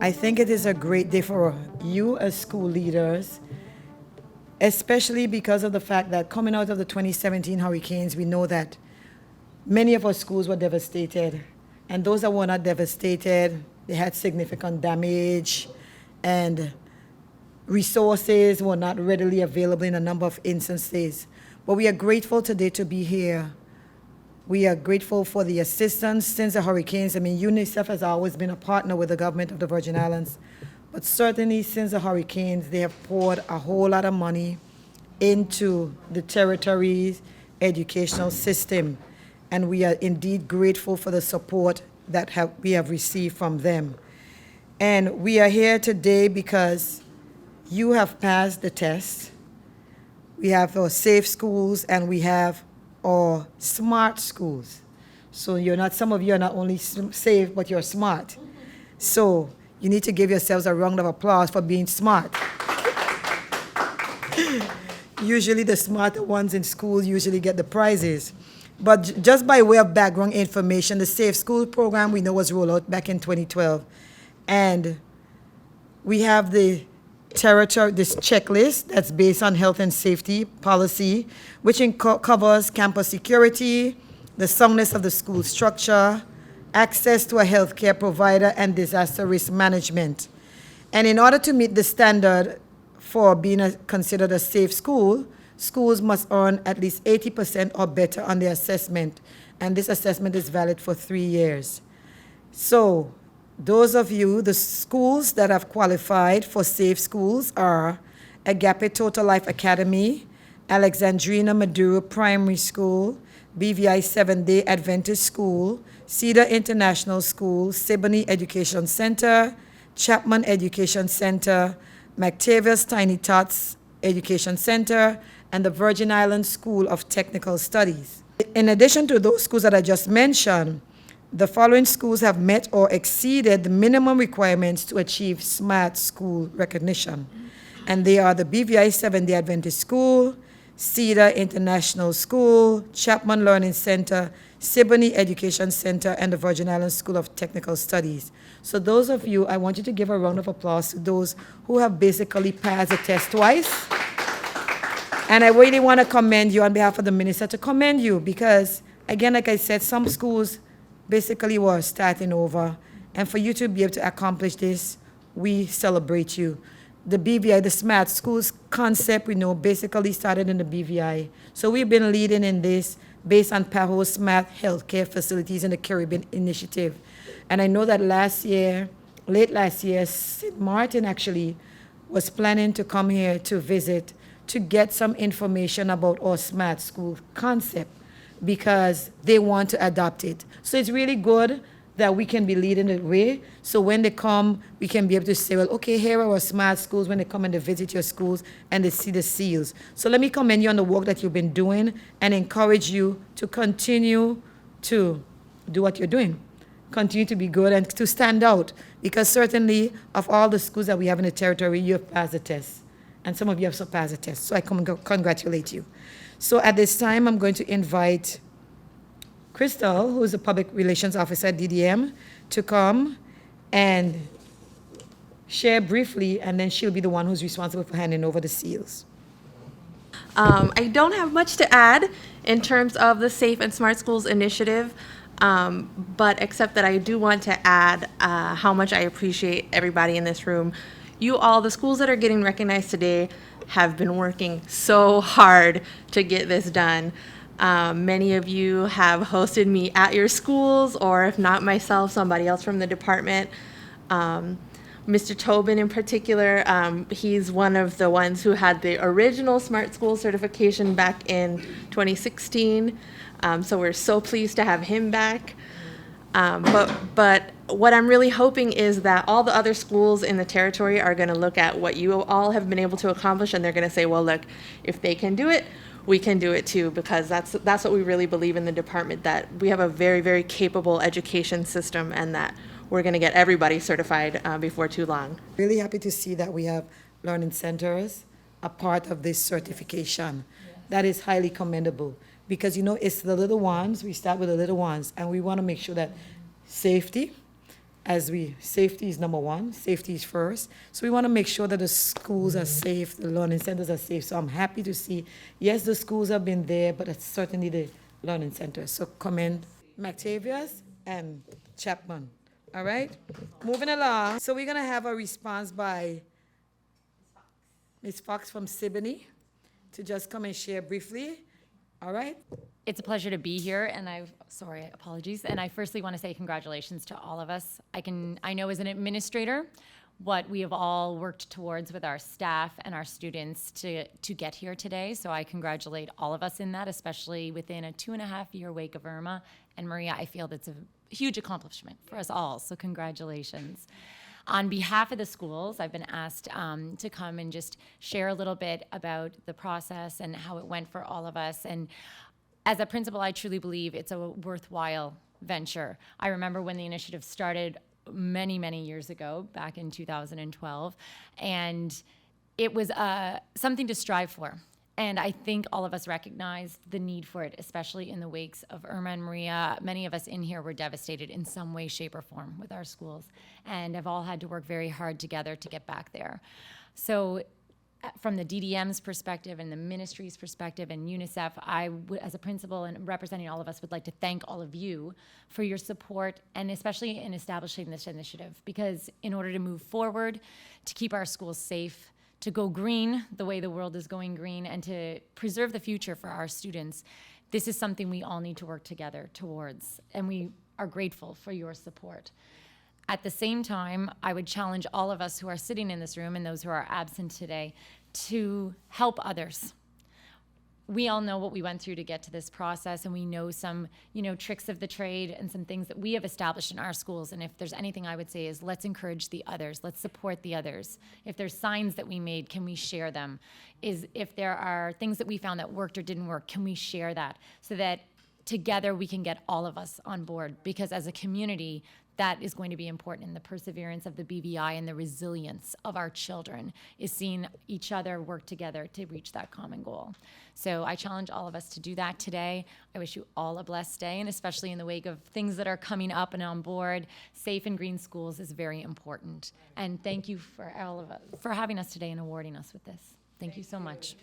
I think it is a great day for you as school leaders, especially because of the fact that coming out of the 2017 hurricanes, we know that many of our schools were devastated. And those that were not devastated, they had significant damage, and resources were not readily available in a number of instances. But we are grateful today to be here. We are grateful for the assistance since the hurricanes. I mean, UNICEF has always been a partner with the government of the Virgin Islands, but certainly since the hurricanes, they have poured a whole lot of money into the territory's educational system, and we are indeed grateful for the support that we have received from them. And we are here today because you have passed the test. We have our safe schools, and we have our smart schools. So some of you are not only safe, but you're smart. So you need to give yourselves a round of applause for being smart. Usually the smarter ones in school usually get the prizes. But just by way of background information, the Safe School program we know was rolled out back in 2012. And we have this checklist that's based on health and safety policy, which covers campus security, the soundness of the school structure, access to a healthcare provider, and disaster risk management. And in order to meet the standard for being considered a safe school, schools must earn at least 80% or better on their assessment, and this assessment is valid for 3 years. So those of you, the schools that have qualified for safe schools are Agape Total Life Academy, Alexandrina Maduro Primary School, BVI Seventh-day Adventist School, Cedar International School, Siboney Education Center, Chapman Education Center, McTavius Tiny Tots Education Center, and the Virgin Islands School of Technical Studies. In addition to those schools that I just mentioned, the following schools have met or exceeded the minimum requirements to achieve SMART school recognition. And they are the BVI Seventh-day Adventist School, Cedar International School, Chapman Learning Center, Siboney Education Center, and the Virgin Islands School of Technical Studies. So those of you, I want you to give a round of applause to those who have basically passed the test twice. And I really want to commend you on behalf of the minister to commend you because, again, like I said, some schools basically were starting over. And for you to be able to accomplish this, we celebrate you. The BVI, the SMART schools concept, we know, basically started in the BVI. So we've been leading in this based on PAHO SMART healthcare facilities in the Caribbean Initiative. And I know that late last year, St. Martin actually was planning to come here to visit to get some information about our SMART school concept, because they want to adopt it. So it's really good that we can be leading the way. So when they come, we can be able to say, well, okay, here are our SMART schools when they come and they visit your schools and they see the seals. So let me commend you on the work that you've been doing and encourage you to continue to do what you're doing. Continue to be good and to stand out, because certainly of all the schools that we have in the territory, you have passed the test. And some of you have surpassed the test. So I congratulate you. So at this time, I'm going to invite Crystal, who is the Public Relations Officer at DDM, to come and share briefly, and then she'll be the one who's responsible for handing over the seals. I don't have much to add in terms of the Safe and Smart Schools initiative, but except that I do want to add how much I appreciate everybody in this room. You all, the schools that are getting recognized today, have been working so hard to get this done. Many of you have hosted me at your schools, or if not myself, somebody else from the department. Mr. Tobin in particular, he's one of the ones who had the original Smart School certification back in 2016. So we're so pleased to have him back. But what I'm really hoping is that all the other schools in the territory are going to look at what you all have been able to accomplish, and they're going to say, well, look, if they can do it, we can do it too, because that's what we really believe in the department, that we have a very, very capable education system and that we're going to get everybody certified before too long. Really happy to see that we have learning centers are part of this certification. That is highly commendable because, it's the little ones, we start with the little ones, and we want to make sure that safety, safety is number one, safety is first. So we want to make sure that the schools are safe, the learning centers are safe. So I'm happy to see, yes, the schools have been there, but it's certainly the learning centers. So commend Mactavius and Chapman. All right? Moving along. So we're going to have a response by Ms. Fox from Siboney to just come and share briefly. All right? It's a pleasure to be here, and apologies. And I firstly want to say congratulations to all of us. I know as an administrator what we have all worked towards with our staff and our students to get here today. So I congratulate all of us in that, especially within a 2.5-year wake of Irma and Maria. I feel that's a huge accomplishment for us all. So congratulations. On behalf of the schools, I've been asked to come and just share a little bit about the process and how it went for all of us. And as a principal, I truly believe it's a worthwhile venture. I remember when the initiative started many, many years ago, back in 2012, and it was something to strive for. And I think all of us recognized the need for it, especially in the wakes of Irma and Maria. Many of us in here were devastated in some way, shape, or form with our schools, and have all had to work very hard together to get back there. So from the DDM's perspective and the ministry's perspective and UNICEF, as a principal and representing all of us, would like to thank all of you for your support, and especially in establishing this initiative, because in order to move forward, to keep our schools safe, to go green the way the world is going green, and to preserve the future for our students, this is something we all need to work together towards, and we are grateful for your support. At the same time, I would challenge all of us who are sitting in this room and those who are absent today to help others. We all know what we went through to get to this process, and we know some, tricks of the trade and some things that we have established in our schools. And if there's anything I would say is, let's encourage the others, let's support the others. If there's signs that we made, can we share them? If there are things that we found that worked or didn't work, can we share that so that together we can get all of us on board? Because as a community, that is going to be important in the perseverance of the BVI, and the resilience of our children is seeing each other work together to reach that common goal. So I challenge all of us to do that today. I wish you all a blessed day, and especially in the wake of things that are coming up and on board, safe and green schools is very important. And thank you for all of us for having us today and awarding us with this. Thank you so much.